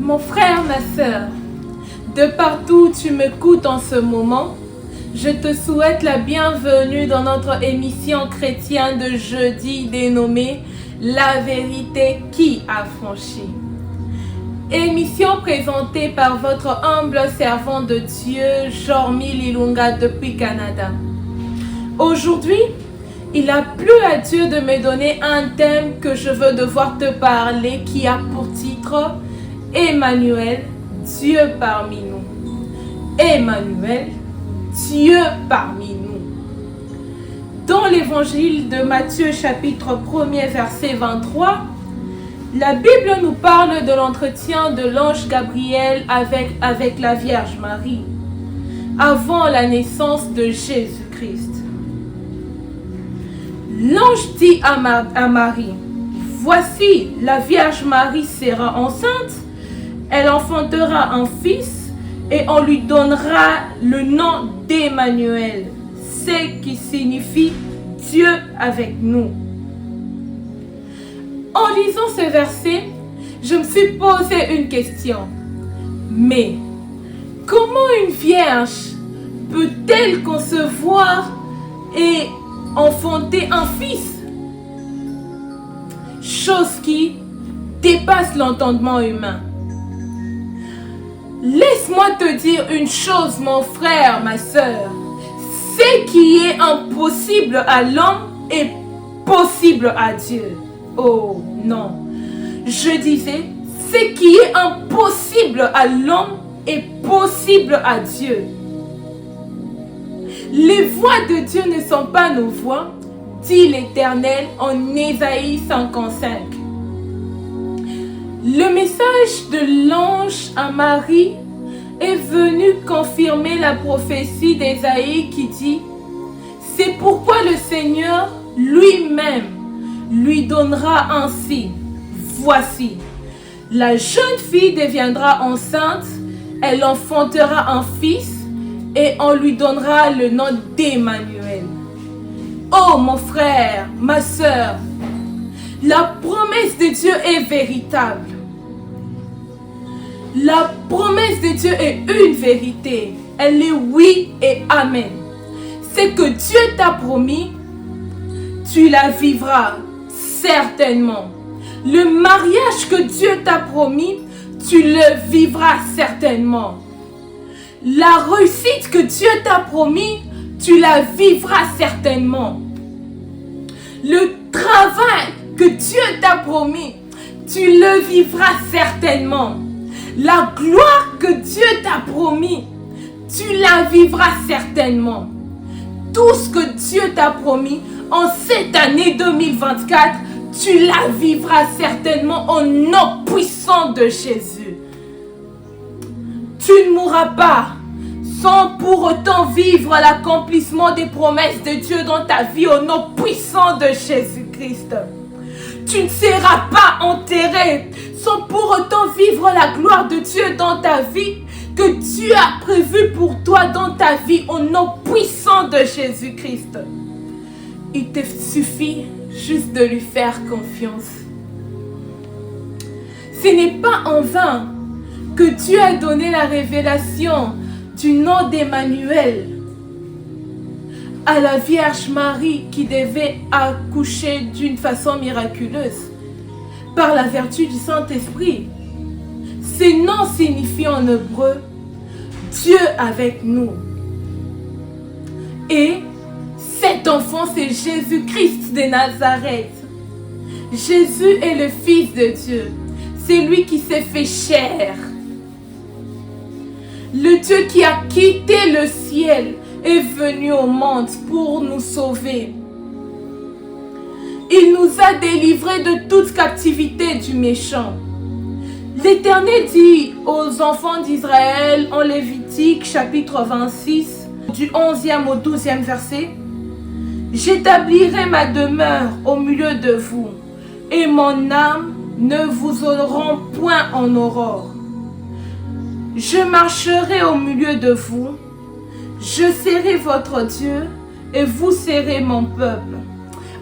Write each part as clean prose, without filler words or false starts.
Mon frère, ma sœur, de partout où tu m'écoutes en ce moment, je te souhaite la bienvenue dans notre émission chrétienne de jeudi dénommée La vérité qui a franchi. Émission présentée par votre humble servant de Dieu, Jormi Lilunga depuis Canada. Aujourd'hui, il a plu à Dieu de me donner un thème que je veux devoir te parler qui a pour titre Emmanuel, Dieu parmi nous. Emmanuel, Dieu parmi nous. Dans l'évangile de Matthieu chapitre 1er verset 23, la Bible nous parle de l'entretien de l'ange Gabriel avec la Vierge Marie avant la naissance de Jésus-Christ. L'ange dit à Marie, « Voici, la Vierge Marie sera enceinte, elle enfantera un fils et on lui donnera le nom d'Emmanuel, ce qui signifie Dieu avec nous. » En lisant ce verset, je me suis posé une question. Mais comment une vierge peut-elle concevoir et enfanter un fils? Chose qui dépasse l'entendement humain. Laisse-moi te dire une chose, mon frère, ma sœur. Ce qui est impossible à l'homme est possible à Dieu. Oh non. Je disais, ce qui est impossible à l'homme est possible à Dieu. Les voix de Dieu ne sont pas nos voix, dit l'Éternel en Ésaïe 55. Le message de l'ange à Marie est venu confirmer la prophétie d'Ésaïe qui dit « C'est pourquoi le Seigneur lui-même lui donnera ainsi. Voici, la jeune fille deviendra enceinte, elle enfantera un fils et on lui donnera le nom d'Emmanuel. » Oh mon frère, ma sœur, la promesse de Dieu est véritable. La promesse de Dieu est une vérité. Elle est oui et amen. Ce que Dieu t'a promis, tu la vivras certainement. Le mariage que Dieu t'a promis, tu le vivras certainement. La réussite que Dieu t'a promis, tu la vivras certainement. Le travail que Dieu t'a promis, tu le vivras certainement. La gloire que Dieu t'a promis, tu la vivras certainement. Tout ce que Dieu t'a promis en cette année 2024, tu la vivras certainement au nom puissant de Jésus. Tu ne mourras pas sans pour autant vivre l'accomplissement des promesses de Dieu dans ta vie au nom puissant de Jésus-Christ. Tu ne seras pas enterré sans pour autant vivre la gloire de Dieu dans ta vie que Dieu a prévu pour toi dans ta vie au nom puissant de Jésus-Christ. Il te suffit juste de lui faire confiance. Ce n'est pas en vain que Dieu a donné la révélation du nom d'Emmanuel à la Vierge Marie qui devait accoucher d'une façon miraculeuse par la vertu du Saint-Esprit. Ce nom signifie en hébreu Dieu avec nous. Et cet enfant, c'est Jésus-Christ de Nazareth. Jésus est le Fils de Dieu. C'est lui qui s'est fait chair. Le Dieu qui a quitté le ciel est venu au monde pour nous sauver. Il nous a délivrés de toute captivité du méchant. L'Éternel dit aux enfants d'Israël en Lévitique chapitre 26 du 11e au 12e verset, « J'établirai ma demeure au milieu de vous, et mon âme ne vous auront point en aurore. Je marcherai au milieu de vous, je serai votre Dieu, et vous serez mon peuple. »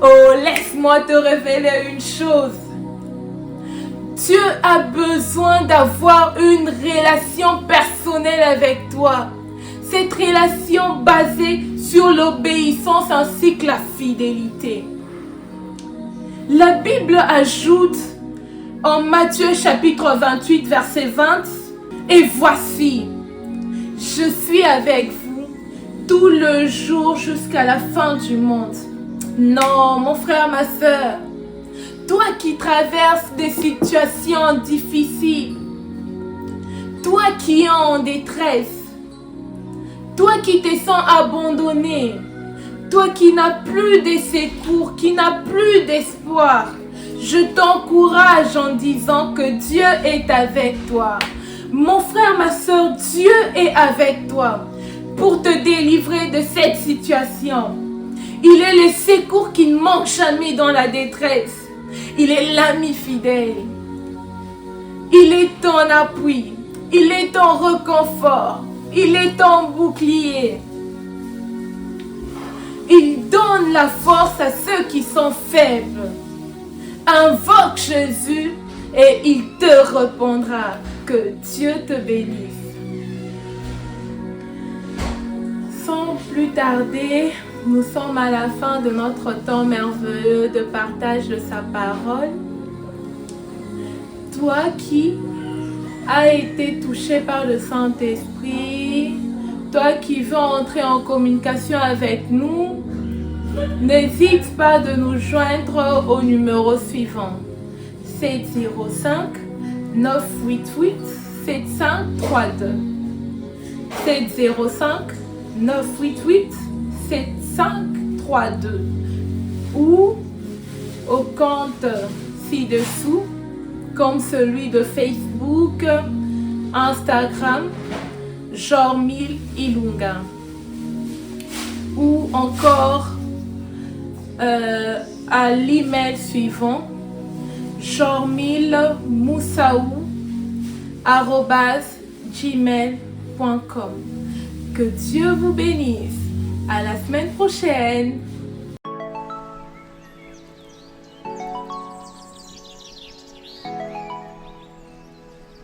Oh, laisse-moi te révéler une chose. Dieu a besoin d'avoir une relation personnelle avec toi. Cette relation basée sur l'obéissance ainsi que la fidélité. La Bible ajoute en Matthieu chapitre 28 verset 20, « Et voici, je suis avec vous tout le jour jusqu'à la fin du monde. » Non, mon frère, ma soeur, toi qui traverses des situations difficiles, toi qui es en détresse, toi qui te sens abandonné, toi qui n'as plus de secours, qui n'as plus d'espoir, je t'encourage en disant que Dieu est avec toi. Mon frère, ma soeur, Dieu est avec toi pour te délivrer de cette situation. Il est le secours qui ne manque jamais dans la détresse. Il est l'ami fidèle. Il est ton appui. Il est ton réconfort. Il est ton bouclier. Il donne la force à ceux qui sont faibles. Invoque Jésus et il te répondra. Que Dieu te bénisse. Sans plus tarder, nous sommes à la fin de notre temps merveilleux de partage de sa parole. Toi qui as été touché par le Saint-Esprit, toi qui veux entrer en communication avec nous, n'hésite pas de nous joindre au numéro suivant 705 988 7532 705 988 7532 ou au compte ci-dessous comme celui de Facebook, Instagram, Jormil Ilunga, ou encore à l'email suivant jormilmoussaou@gmail.com. Que Dieu vous bénisse. À la semaine prochaine.